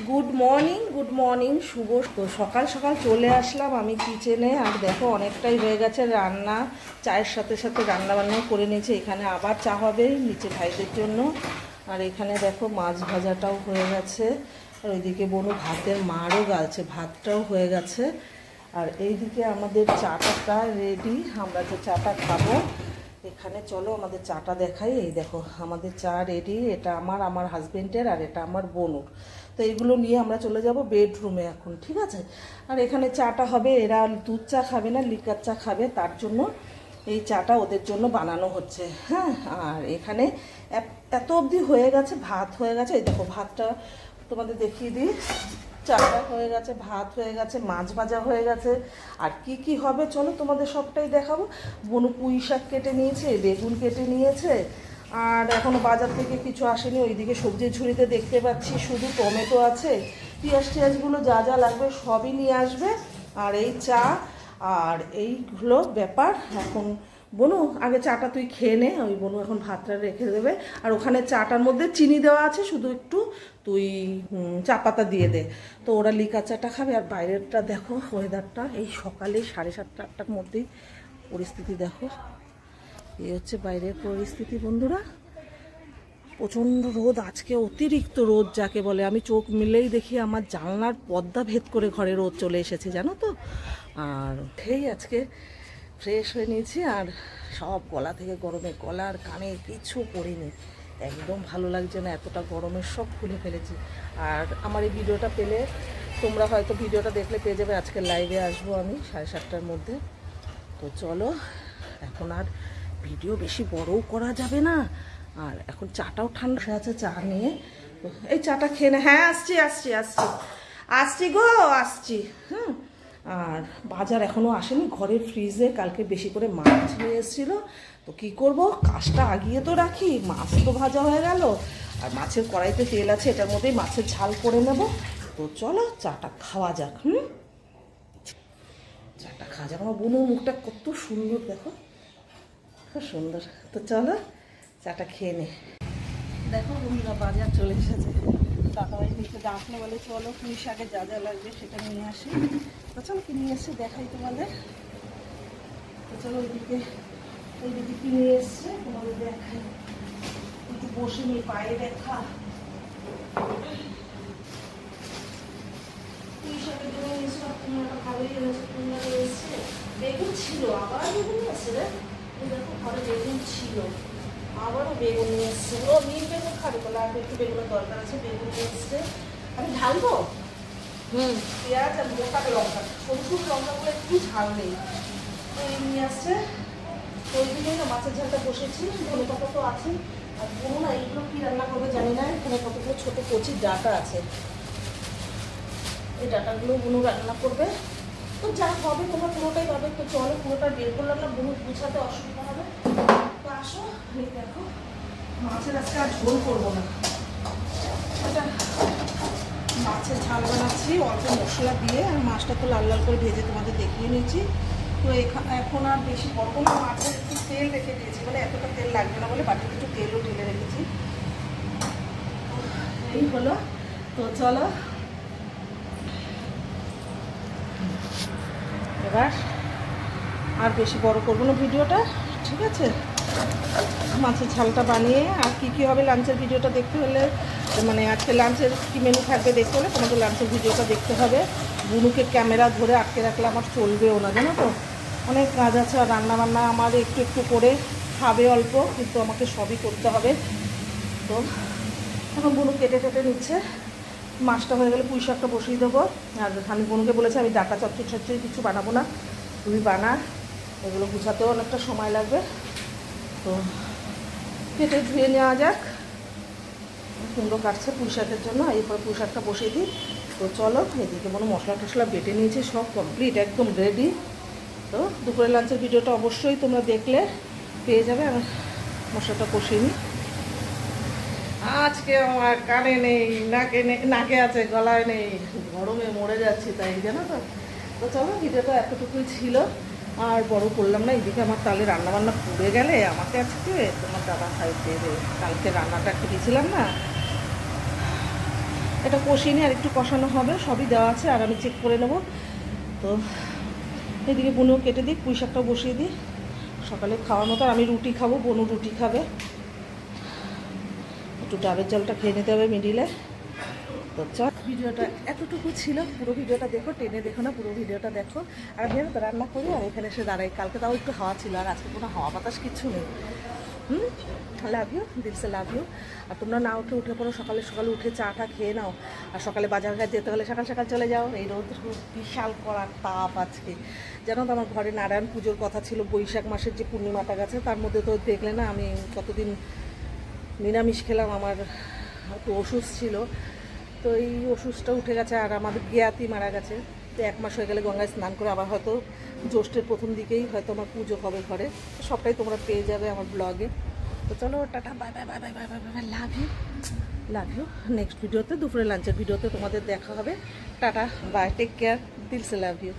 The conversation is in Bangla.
গুড মর্নিং শুভ তো সকাল সকাল চলে আসলাম আমি কিচেনে। আর দেখো অনেকটাই হয়ে গেছে রান্না, চায়ের সাথে সাথে রান্না বান্নাও করে নিয়েছি। এখানে আবার চা হবে নিচে ভাইদের জন্য। আর এখানে দেখো মাছ ভাজাটাও হয়ে গেছে, আর ওইদিকে বনু ভাতের মারও গালছে, ভাতটাও হয়ে গেছে। আর এইদিকে আমাদের চাটা রেডি, আমরা যে চাটা খাবো। এখানে চলো আমাদের চাটা দেখাই। এই দেখো আমাদের চা রেডি, এটা আমার হাজবেন্ডের আর এটা আমার বোনুর। তো এইগুলো নিয়ে আমরা চলে যাব বেডরুমে এখন, ঠিক আছে। আর এখানে চাটা হবে, এরা দুধ চা খাবে না, লিকার চা খাবে, তার জন্য এই চাটা ওদের জন্য বানানো হচ্ছে। হ্যাঁ, আর এখানে এত অবধি হয়ে গেছে, ভাত হয়ে গেছে। এই দেখো ভাতটা তোমাদের দেখিয়ে দিই, চাটা হয়ে গেছে, ভাত হয়ে গেছে, মাছ ভাজা হয়ে গেছে। আর কি কি হবে চলো তোমাদের সবটাই দেখাবো। বনু পুঁই শাক কেটে নিয়েছে, বেগুন কেটে নিয়েছে, আর এখনও বাজার থেকে কিছু আসেনি। ওইদিকে সবজির ঝুড়িতে দেখতে পাচ্ছি শুধু টমেটো আছে, পেঁয়াজ টিয়াজগুলো যা যা লাগবে সবই নিয়ে আসবে। আর এই চা আর এইগুলো ব্যাপার। এখন বনু আগে চাটা তুই খেয়ে নে, ওই বনু এখন ভাতটা রেখে দেবে। আর ওখানে চাটার মধ্যে চিনি দেওয়া আছে, শুধু একটু তুই চা পাতা দিয়ে দে। তো ওরা লিকার চাটা খাবে। আর বাইরেরটা দেখো ওয়েদারটা, এই সকালে 7:30 8টার মধ্যেই পরিস্থিতি দেখো। এই হচ্ছে বাইরের পরিস্থিতি বন্ধুরা, প্রচণ্ড রোদ আজকে, অতিরিক্ত রোদ যাকে বলে। আমি চোখ মিলেই দেখি আমার জানলার পর্দা ভেদ করে ঘরে রোদ চলে এসেছে, জানো তো। আর উঠেই আজকে ফ্রেশ হয়ে নিয়েছি, আর সব গলা থেকে গরমে, গলার কানে কিছু পরিনি, একদম ভালো লাগছে না, এতটা গরমের সব খুলে ফেলেছি। আর আমার এই ভিডিওটা পেলে তোমরা হয়তো ভিডিওটা দেখলে পেয়ে যাবে, আজকে লাইভে আসবো আমি 7:30টার মধ্যে। তো চলো, এখন আর ভিডিও বেশি বড়ও করা যাবে না। আর এখন চাটাও ঠান্ডা হয়ে আছে, চা নিয়ে এই চাটা খেয়ে নে। হ্যাঁ আসছি আসছি আসছি আসছি গো আসছি। হুম, আর বাজার এখনও আসেনি, ঘরের ফ্রিজে কালকে বেশি করে মাছ নিয়ে এসেছিলো। তো কী করবো, কাজটা আগিয়ে তো রাখি, মাছ তো ভাজা হয়ে গেল, আর মাছের কড়াইতে তেল আছে, এটার মধ্যেই মাছের ঝাল করে নেব। তো চলো চাটা খাওয়া যাক। চাটা খাওয়া যাক। আমার বোনের মুখটা কত সুন্দর দেখো, খুব সুন্দর। তো চলো চাটা খেয়ে নে। দেখো বন্ধুরা বাজার চলে এসেছে, দাদাভাই নিতে ডাকলে বলে চলো পুঁই শাকের যা যা লাগবে সেটা নিয়ে আসি। তো চলো কি নিয়ে এসছে দেখাই তোমাদের। তো চলো ওইদিকে কি নিয়ে এসছে তোমাদের দেখাই, একটু বসে নিয়ে পায়ে দেখা। পুঁই শাকের জন্য এসব কুমড়াটা ভালোই এনেছে, কুমড়া এসছে, বেগুন ছিল, আবার বেগুন এসছে রে। দেখো ঘরে বেগুন ছিল, আবারও বেগুন নিয়ে এসছে। ও নীল বেগুন খাবে বলে, আর একটু বেগুনের দরকার আছে, বেগুন নিয়ে এসছে। আমি ঢালবো পেঁয়াজ আর মোটা লঙ্কা, সরু লঙ্কাগুলো একটু ঝাল নেই, তো এই নিয়ে আসছে। তো ওই দিকে না মাছের ঝালটা বসেছি, ধনে পাতা তো আছেই। আর বোনো না এইগুলো কী রান্না করবে জানি না, এখানে কতগুলো ছোটো কচি ডাঁটা আছে, এই ডাঁটাগুলো বোনো রান্না করবে। তো যা হবে তোমরা পুরোটাই পাবে। তো চলো পুরোটা বের করলাম না, বোনো গুছাতে অসুবিধা হবে। তো আসো, দেখো মাছের আজকে আর ঝোল করবো না, এটা মাছের ঝাল বানাচ্ছি অল্প মশলা দিয়ে। আর মাছটা তো লাল লাল করে ভেজে তোমাদের দেখিয়ে নিয়েছি। তো এখন আর বেশি করবো না, মাছের একটু তেল রেখে দিয়েছি, মানে এতটা তেল লাগবে না বলে বাটিতে একটু তেলও ঢেলে রেখেছি। এই হলো, তো চলো এবার আর বেশি বড় করবো না ভিডিওটা, ঠিক আছে। মাছের ঝালটা বানিয়ে আর কি কি হবে লাঞ্চের ভিডিওটা দেখতে হলে, মানে আজকে লাঞ্চের কি মেনু থাকবে দেখতে হলে তোমাদের লাঞ্চের ভিডিওটা দেখতে হবে। বুনুকে ক্যামেরা ধরে আটকে রাখলে আমার চলবেও না, জানো তো, অনেক কাজ আছে। আর রান্নাবান্না আমার একটু একটু করে খাবে অল্প, কিন্তু আমাকে সবই করতে হবে। তো এখন বুনু কেটে কেটে নিচ্ছে, মাছটা হয়ে গেলে পুঁই শাকটা বসিয়ে দেবো। আর আমি বোনকে বলেছি আমি ডাটা চচ্চড়ি কিছু বানাবো না, তুই বানা, এগুলো গুছাতেও অনেকটা সময় লাগবে। তো কেটে ধুয়ে নেওয়া যাক, কুমড়ো কাটছে পুঁই শাকের জন্য, এরপর পুঁই শাকটা বসিয়ে দিই। তো চলো এদিকে মনে মশলা টশলা বেটে নিয়েছি, সব কমপ্লিট একদম রেডি। তো দুপুরের লাঞ্চের ভিডিওটা অবশ্যই তোমরা দেখলে পেয়ে যাবে। আমি মশলাটা কষিয়ে নিই। আজকে আমার কানে নেই, নাকে আছে, গলায় নেই, গরমে মরে যাচ্ছি তাই, জানো তো। তো চলো ভিডিওটা এতটুকুই ছিল, আর বড় করলাম না। এদিকে আমার তাহলে রান্নাবান্না পুড়ে গেলে আমাকে আজকে তোমার দাদা খাই দেবে, কালকে রান্নাটা একটু দিয়েছিলাম না, এটা কষিয়ে নিয়ে আর একটু কষানো হবে, সবই দেওয়া আছে আর আমি চেক করে নেব। তো এদিকে বনুও কেটে দিই, পুঁই শাকটাও বসিয়ে দিই সকালে খাওয়ার মতো। আমি রুটি খাবো, বনু রুটি খাবে। একটু ডাবের জলটা খেয়ে নিতে হবে মিডিলে। তো চল, ভিডিওটা এতটুকু ছিল, পুরো ভিডিওটা দেখো, টেনে দেখো না, পুরো ভিডিওটা দেখো। আর আমি তো রান্না করি আর এখানে এসে দাঁড়াই। কালকে তাও একটু হাওয়া ছিল, আর আজকে কোনো হাওয়া বাতাস কিচ্ছু নেই। Love you, দিলসে love you. আর তোমরা না উঠে পড়ো, সকালে সকালে উঠে চাটা খেয়ে নাও। আর সকালে বাজার ঘাট যেতে হলে সকাল সকাল চলে যাও। এই রোদ বিশাল কড়া তাপ আজকে। জানো তো আমার ঘরে নারায়ণ পুজোর কথা ছিল, বৈশাখ মাসের যে পূর্ণিমাটা গেছে তার মধ্যে তো দেখলে না আমি কতদিন নিরামিষ খেলাম। আমার একটু ওষুধ ছিল, তো এই ওষুধটা উঠে গেছে। আর আমাদের জ্ঞাতি মারা গেছে, তো 1 মাস হয়ে গেলে গঙ্গায় স্নান করে আবার হয়তো জ্যৈষ্ঠের প্রথম দিকেই হয়তো আমার পুজো হবে ঘরে। সবটাই তোমরা পেয়ে যাবে আমার ব্লগে। তো চলো, টাটা, bye bye bye bye bye bye bye, love you, love you. Next ভিডিওতে, দুপুরে লাঞ্চের ভিডিওতে তোমাদের দেখা হবে। টাটা, বাই, টেক কেয়ার, দিল সে লাভ ইউ।